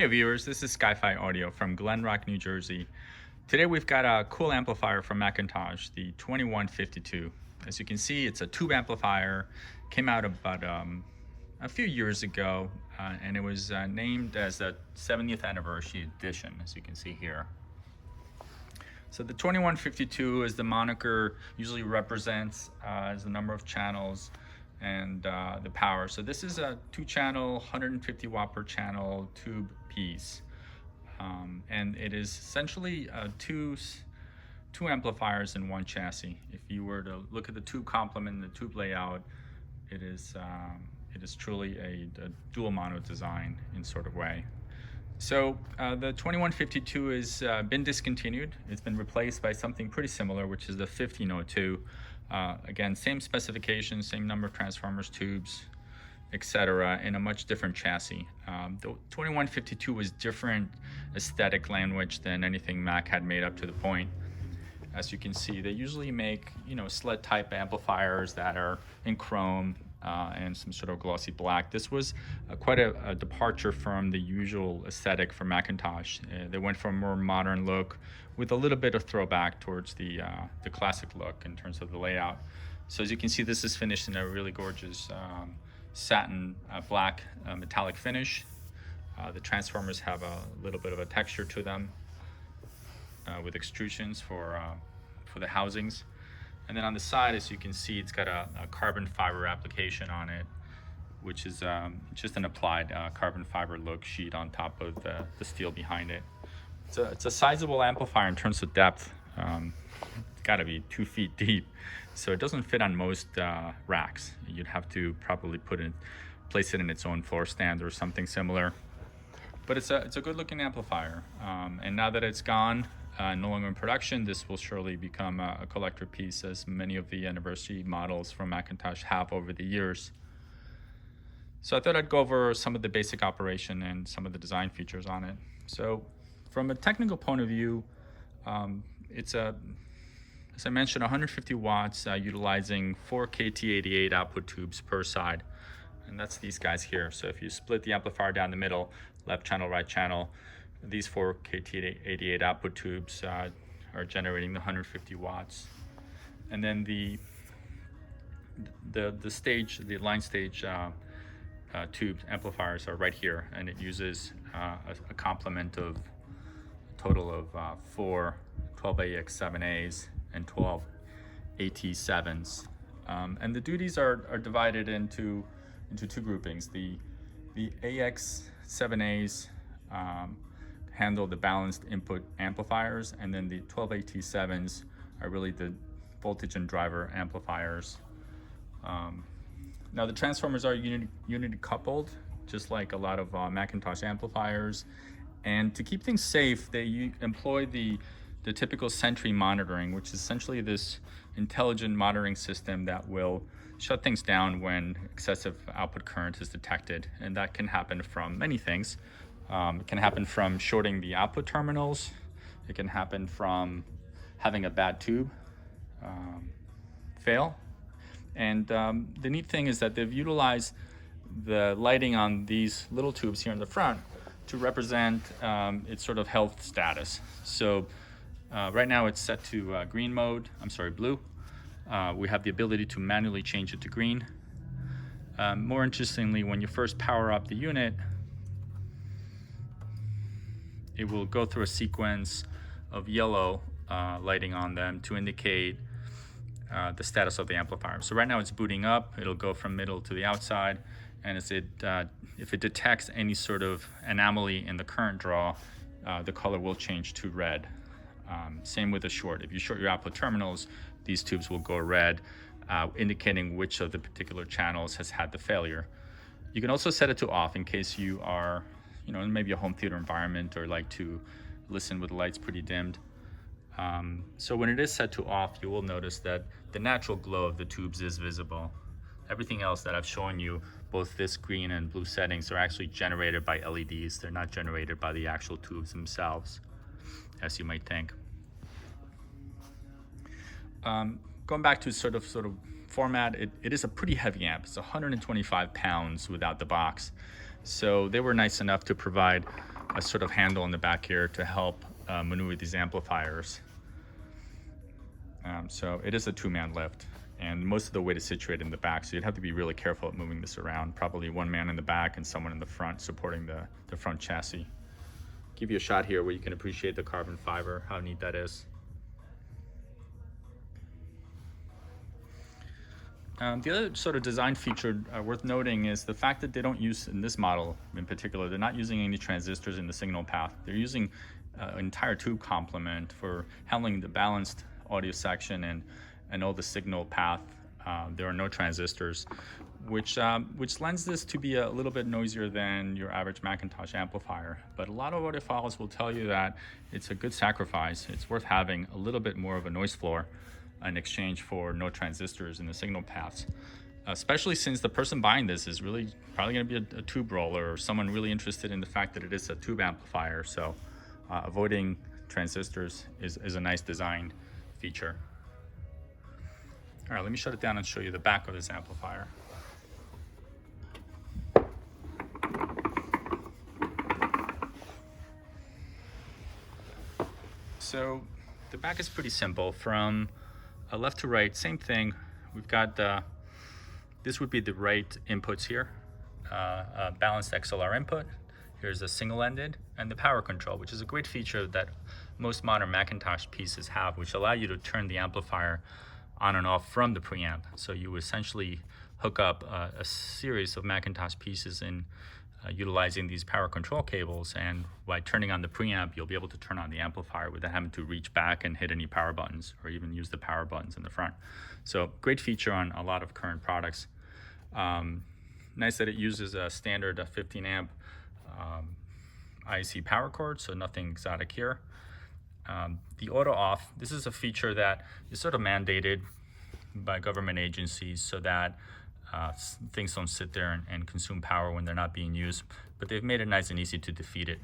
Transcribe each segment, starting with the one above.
Hey viewers, this is Sky-Fi Audio from Glen Rock, New Jersey. Today we've got a cool amplifier from McIntosh, the 2152. As you can see, it's a tube amplifier. Came out about a few years ago, and it was named as the 70th anniversary edition, as you can see here. So the 2152 is the moniker usually represents as the number of channels and the power. So this is a 2-channel, 150 watt per channel tube piece. And it is essentially two amplifiers in one chassis. If you were to look at the tube complement and the tube layout, it is truly a dual mono design in sort of way. So the 2152 has been discontinued. It's been replaced by something pretty similar, which is the 1502. Again, same specifications, same number of transformers, tubes, etc., in a much different chassis. The 2152 was different aesthetic language than anything Mac had made up to the point. As you can see, they usually make, sled type amplifiers that are in chrome and some sort of glossy black. This was quite a departure from the usual aesthetic for McIntosh. They went for a more modern look with a little bit of throwback towards the classic look in terms of the layout. So as you can see, this is finished in a really gorgeous satin black metallic finish. The transformers have a little bit of a texture to them with extrusions for the housings. And then on the side, as you can see, it's got a carbon fiber application on it, which is just an applied carbon fiber look sheet on top of the steel behind it. It's a sizable amplifier in terms of depth. It's got to be 2 feet deep, so it doesn't fit on most racks. You'd have to probably place it in its own floor stand or something similar. But it's a good looking amplifier, and now that it's gone, no longer in production, this will surely become a collector piece, as many of the anniversary models from McIntosh have over the years. So I thought I'd go over some of the basic operation and some of the design features on it. So from a technical point of view, it's as I mentioned, 150 watts utilizing 4 KT88 output tubes per side. And that's these guys here. So if you split the amplifier down the middle, left channel, right channel, these 4 KT88 output tubes are generating the 150 watts. And then the line stage tube amplifiers are right here, and it uses a complement of a total of 4 12AX7As and 12 AT7s. And the duties are divided into 2 groupings. The AX7As handle the balanced input amplifiers, and then the 12 AT7s are really the voltage and driver amplifiers. Now the transformers are unity coupled, just like a lot of McIntosh amplifiers. And to keep things safe, they employ the typical Sentry monitoring, which is essentially this intelligent monitoring system that will shut things down when excessive output current is detected. And that can happen from many things. It can happen from shorting the output terminals. It can happen from having a bad tube fail. And the neat thing is that they've utilized the lighting on these little tubes here in the front to represent its sort of health status. So right now it's set to blue. We have the ability to manually change it to green. More interestingly, when you first power up the unit, it will go through a sequence of yellow lighting on them to indicate the status of the amplifier. So right now it's booting up. It'll go from middle to the outside, and if it detects any sort of anomaly in the current draw, the color will change to red. Same with the short. If you short your output terminals, these tubes will go red, indicating which of the particular channels has had the failure. You can also set it to off in case you are in maybe a home theater environment or like to listen with the lights pretty dimmed. So when it is set to off, you will notice that the natural glow of the tubes is visible. Everything else that I've shown you, both this green and blue settings, are actually generated by LEDs. They're not generated by the actual tubes themselves, as you might think. Going back to sort of format, it is a pretty heavy amp. It's 125 pounds without the box. So they were nice enough to provide a sort of handle in the back here to help maneuver these amplifiers. So it is a two-man lift, and most of the weight is situated in the back, so you'd have to be really careful at moving this around. Probably one man in the back and someone in the front supporting the front chassis. Give you a shot here where you can appreciate the carbon fiber, how neat that is. The other sort of design feature worth noting is the fact that they don't use, in this model in particular, they're not using any transistors in the signal path. They're using an entire tube complement for handling the balanced audio section and all the signal path. There are no transistors, which lends this to be a little bit noisier than your average McIntosh amplifier. But a lot of audiophiles will tell you that it's a good sacrifice. It's worth having a little bit more of a noise floor in exchange for no transistors in the signal paths, especially since the person buying this is really probably going to be a tube roller or someone really interested in the fact that it is a tube amplifier. So avoiding transistors is a nice design feature. All right, let me shut it down and show you the back of this amplifier. So the back is pretty simple. From left to right, same thing. We've got this would be the right inputs here, a balanced XLR input. Here's a single-ended, and the power control, which is a great feature that most modern McIntosh pieces have, which allow you to turn the amplifier on and off from the preamp. So you essentially hook up a series of McIntosh pieces in utilizing these power control cables, and by turning on the preamp, you'll be able to turn on the amplifier without having to reach back and hit any power buttons or even use the power buttons in the front. So great feature on a lot of current products. Nice that it uses a standard 15 amp IC power cord, so nothing exotic here. The auto off, this is a feature that is sort of mandated by government agencies so that things don't sit there and consume power when they're not being used, but they've made it nice and easy to defeat it.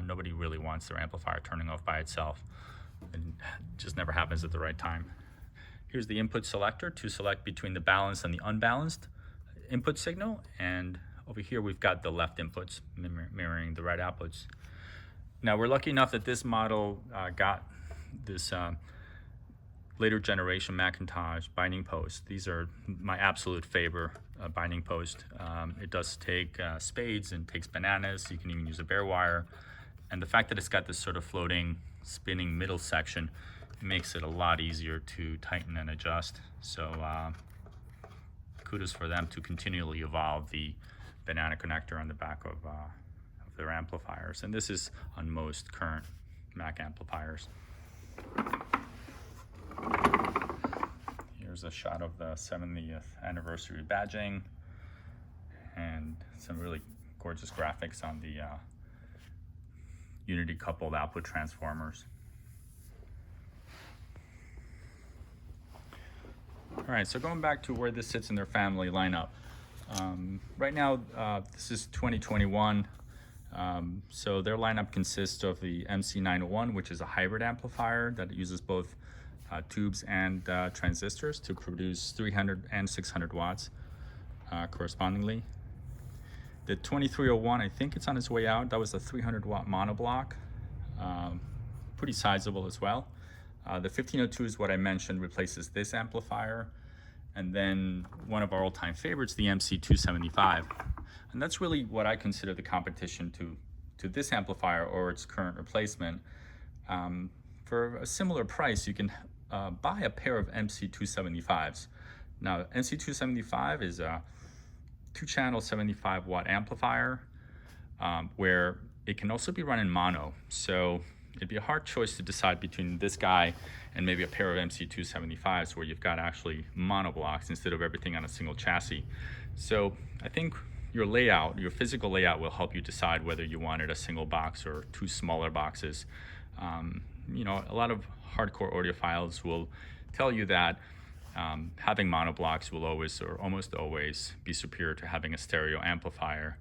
Nobody really wants their amplifier turning off by itself. It just never happens at the right time. Here's the input selector to select between the balanced and the unbalanced input signal, and over here we've got the left inputs mirroring the right outputs. Now we're lucky enough that this model got this later generation McIntosh binding post. These are my absolute favorite binding post. It does take spades and takes bananas. You can even use a bare wire. And the fact that it's got this sort of floating, spinning middle section makes it a lot easier to tighten and adjust. So kudos for them to continually evolve the banana connector on the back of their amplifiers. And this is on most current Mac amplifiers. Here's a shot of the 70th anniversary badging and some really gorgeous graphics on the unity coupled output transformers. All right, so going back to where this sits in their family lineup. Right now, this is 2021. So their lineup consists of the MC901, which is a hybrid amplifier that uses both tubes and transistors to produce 300 and 600 watts correspondingly. The 2301, I think it's on its way out. That was a 300 watt monoblock, pretty sizable as well. The 1502 is what I mentioned, replaces this amplifier. And then one of our all-time favorites, the MC275. And that's really what I consider the competition to this amplifier or its current replacement. For a similar price, you can buy a pair of MC275s. Now, MC275 is a 2-channel 75 watt amplifier where it can also be run in mono. So it'd be a hard choice to decide between this guy and maybe a pair of MC275s where you've got actually mono blocks instead of everything on a single chassis. So I think your layout, your physical layout, will help you decide whether you wanted a single box or 2 smaller boxes. You know, a lot of hardcore audiophiles will tell you that having monoblocks will always or almost always be superior to having a stereo amplifier,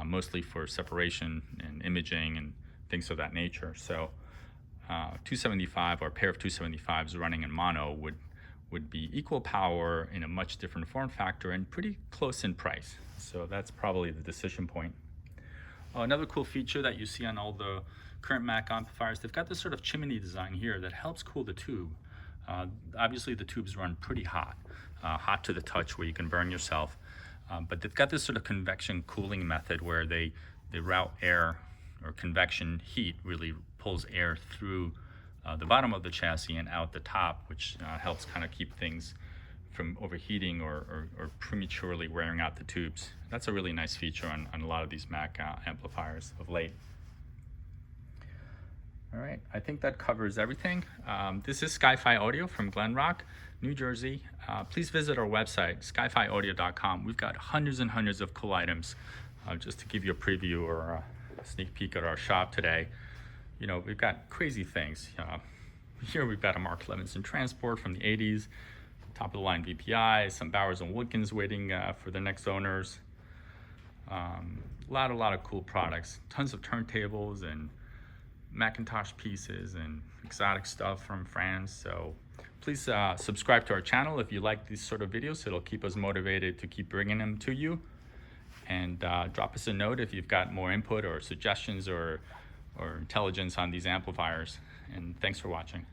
mostly for separation and imaging and things of that nature. So 275 or a pair of 275s running in mono would be equal power in a much different form factor and pretty close in price. So that's probably the decision point. Oh, another cool feature that you see on all the current Mac amplifiers, they've got this sort of chimney design here that helps cool the tube. Obviously the tubes run pretty hot, hot to the touch where you can burn yourself. But they've got this sort of convection cooling method where they route air, or convection heat really pulls air through the bottom of the chassis and out the top, which helps kind of keep things from overheating or prematurely wearing out the tubes. That's a really nice feature on a lot of these Mac amplifiers of late. All right, I think that covers everything. This is Sky-Fi Audio from Glen Rock, New Jersey. Please visit our website, skyfiaudio.com. We've got hundreds and hundreds of cool items. Just to give you a preview or a sneak peek at our shop today, you know, we've got crazy things. Here we've got a Mark Levinson transport from the 80s, top of the line VPI, some Bowers and Woodkins waiting for the next owners. A lot of cool products, tons of turntables and McIntosh pieces and exotic stuff from France. So please subscribe to our channel if you like these sort of videos. It'll keep us motivated to keep bringing them to you. And drop us a note if you've got more input or suggestions or intelligence on these amplifiers. And thanks for watching.